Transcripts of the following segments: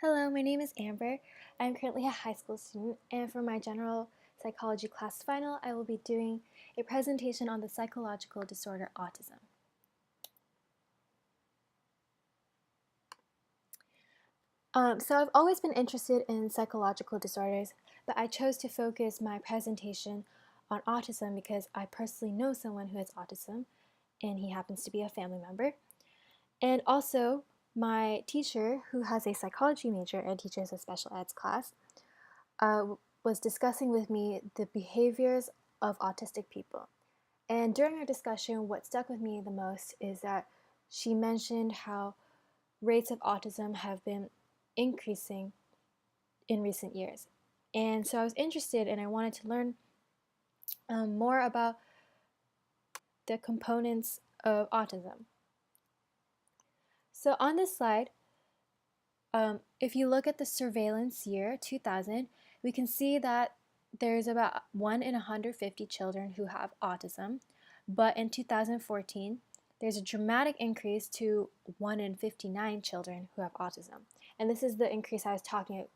Hello, my name is Amber. I'm currently a high school student, and for my general psychology class final, I will be doing a presentation on the psychological disorder autism. So I've always been interested in psychological disorders, but I chose to focus my presentation on autism because I personally know someone who has autism, and he happens to be a family member. And also, my teacher, who has a psychology major and teaches a special eds class, was discussing with me the behaviors of autistic people. And during our discussion, what stuck with me the most is that she mentioned how rates of autism have been increasing in recent years. And so I was interested and I wanted to learn more about the components of autism. So on this slide, if you look at the surveillance year, 2000, we can see that there's about 1 in 150 children who have autism, but in 2014, there's a dramatic increase to 1 in 59 children who have autism. And this is the increase I was talking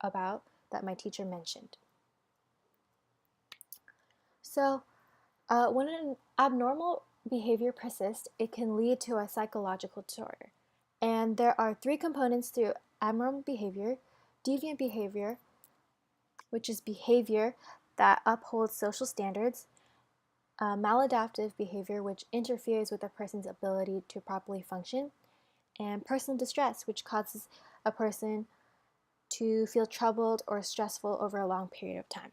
about that my teacher mentioned. So, when an abnormal behavior persists, it can lead to a psychological disorder. And there are three components to abnormal behavior: deviant behavior, which is behavior that upholds social standards; maladaptive behavior, which interferes with a person's ability to properly function; and personal distress, which causes a person to feel troubled or stressful over a long period of time.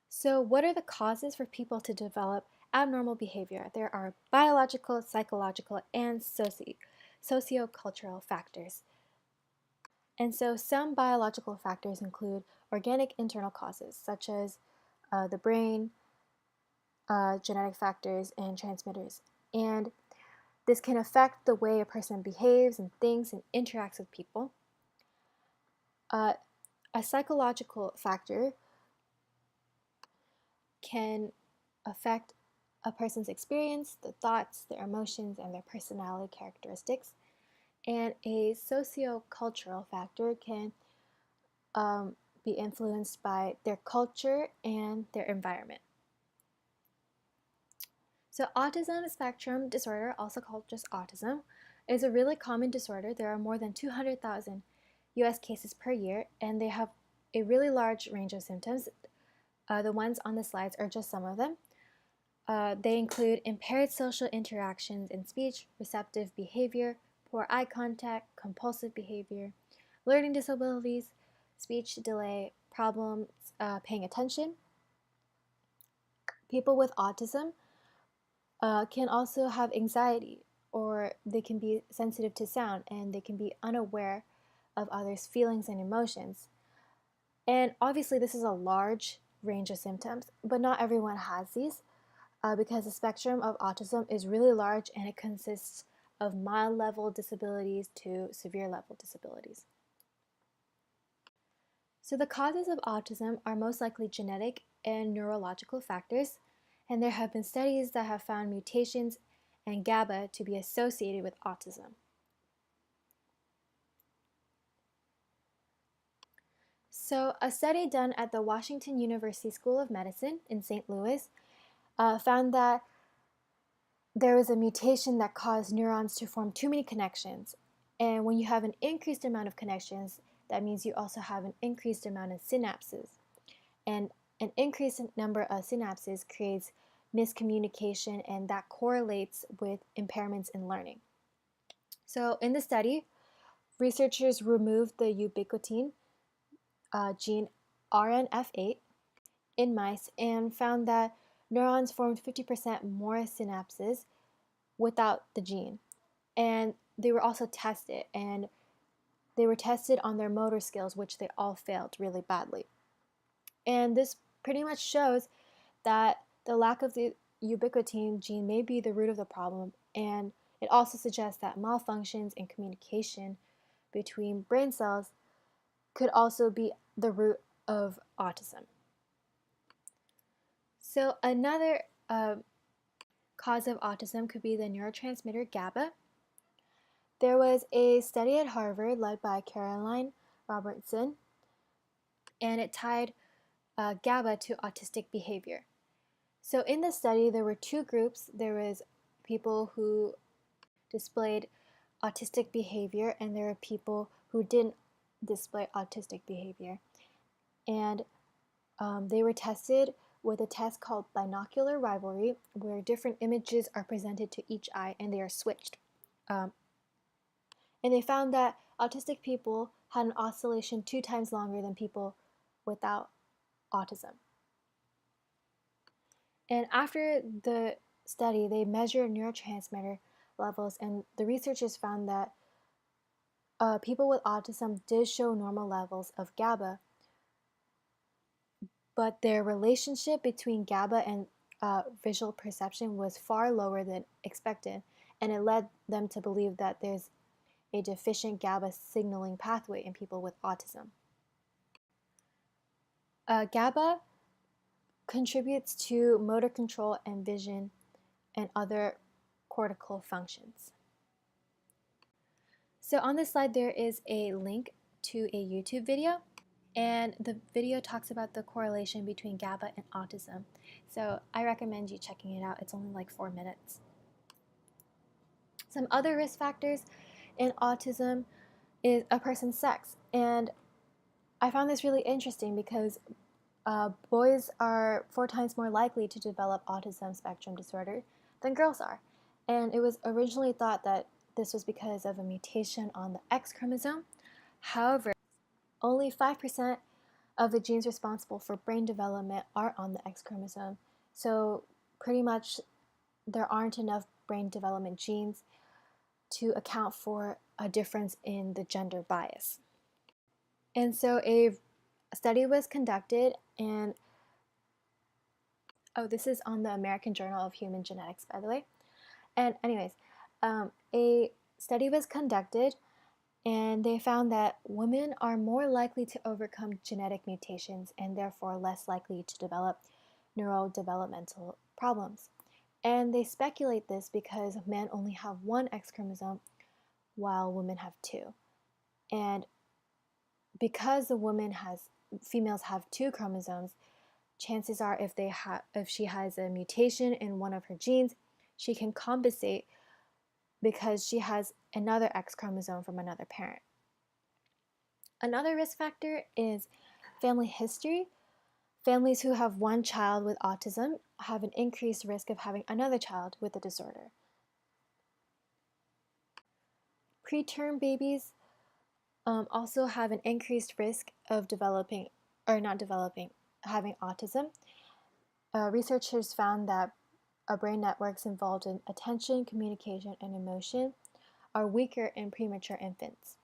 So, what are the causes for people to develop abnormal behavior? There are biological, psychological, and sociocultural factors. And so, some biological factors include organic internal causes, such as the brain, genetic factors, and transmitters. And this can affect the way a person behaves and thinks and interacts with people. A psychological factor can affect a person's experience, their thoughts, their emotions, and their personality characteristics. And a sociocultural factor can be influenced by their culture and their environment. So, autism spectrum disorder, also called just autism, is a really common disorder. There are more than 200,000 US cases per year, and they have a really large range of symptoms. The ones on the slides are just some of them. They include impaired social interactions and speech, receptive behavior, poor eye contact, compulsive behavior, learning disabilities, speech delay, problems paying attention. People with autism can also have anxiety, or they can be sensitive to sound, and they can be unaware of others' feelings and emotions. And obviously, this is a large range of symptoms, but not everyone has these. Because the spectrum of autism is really large and it consists of mild level disabilities to severe level disabilities. So the causes of autism are most likely genetic and neurological factors, and there have been studies that have found mutations and GABA to be associated with autism. So a study done at the Washington University School of Medicine in St. Louis found that there was a mutation that caused neurons to form too many connections. And when you have an increased amount of connections, that means you also have an increased amount of synapses. And an increased number of synapses creates miscommunication, and that correlates with impairments in learning. So in the study, researchers removed the ubiquitin gene RNF8 in mice and found that neurons formed 50% more synapses without the gene. And they were also tested, and they were tested on their motor skills, which they all failed really badly. And this pretty much shows that the lack of the ubiquitin gene may be the root of the problem, and it also suggests that malfunctions in communication between brain cells could also be the root of autism. So another cause of autism could be the neurotransmitter GABA. There was a study at Harvard led by Caroline Robertson, and it tied GABA to autistic behavior. So in the study, there were two groups. There was people who displayed autistic behavior, and there were people who didn't display autistic behavior. And they were tested with a test called binocular rivalry, where different images are presented to each eye and they are switched. Um, and they found that autistic people had an oscillation 2 times longer than people without autism. And after the study, they measured neurotransmitter levels, and the researchers found that people with autism did show normal levels of GABA, but their relationship between GABA and visual perception was far lower than expected, and it led them to believe that there's a deficient GABA signaling pathway in people with autism. GABA contributes to motor control and vision and other cortical functions. So on this slide, there is a link to a YouTube video, and the video talks about the correlation between GABA and autism. So I recommend you checking it out. It's only like 4 minutes. Some other risk factors in autism is a person's sex. And I found this really interesting because boys are 4 times more likely to develop autism spectrum disorder than girls are. And it was originally thought that this was because of a mutation on the X chromosome. However, only 5% of the genes responsible for brain development are on the X chromosome. So pretty much there aren't enough brain development genes to account for a difference in the gender bias. And so a study was conducted, and this is on the American Journal of Human Genetics, by the way. And anyways, a study was conducted, and they found that women are more likely to overcome genetic mutations and therefore less likely to develop neurodevelopmental problems. And they speculate this because men only have one X chromosome while women have two. And because females have two chromosomes, chances are if she has a mutation in one of her genes, she can compensate because she has another X chromosome from another parent. Another risk factor is family history. Families who have one child with autism have an increased risk of having another child with the disorder. Preterm babies also have an increased risk of having autism. Researchers found that brain networks involved in attention, communication, and emotion are weaker in premature infants.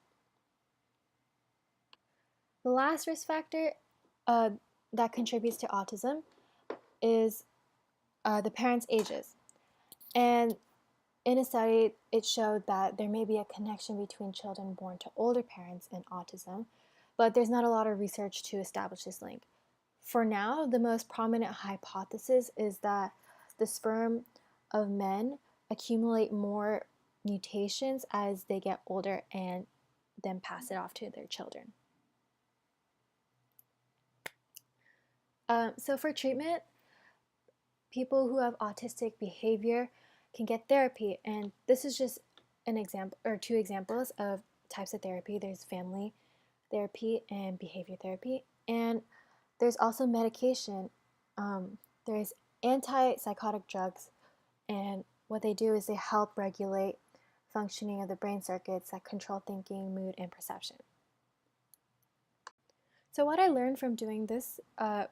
The last risk factor that contributes to autism is the parents' ages. And in a study, it showed that there may be a connection between children born to older parents and autism, but there's not a lot of research to establish this link. For now, the most prominent hypothesis is that the sperm of men accumulate more mutations as they get older and then pass it off to their children. So for treatment, people who have autistic behavior can get therapy, and this is just an example or two examples of types of therapy. There's family therapy and behavior therapy, and there's also medication. There's antipsychotic drugs, and what they do is they help regulate functioning of the brain circuits that control thinking, mood, and perception. So what I learned from doing this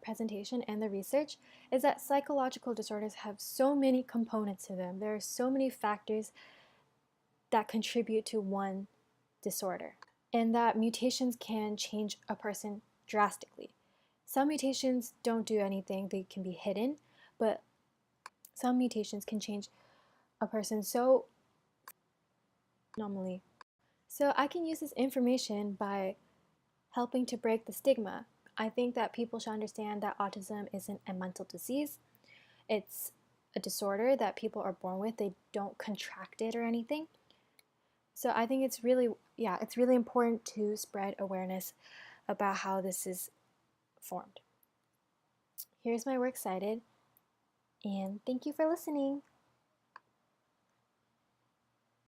presentation and the research is that psychological disorders have so many components to them. There are so many factors that contribute to one disorder, and that mutations can change a person drastically. Some mutations don't do anything, they can be hidden, but some mutations can change a person so phenomenally. So I can use this information by helping to break the stigma. I think that people should understand that autism isn't a mental disease. It's a disorder that people are born with. They don't contract it or anything. So I think it's really important to spread awareness about how this is formed. Here's my works cited, and thank you for listening.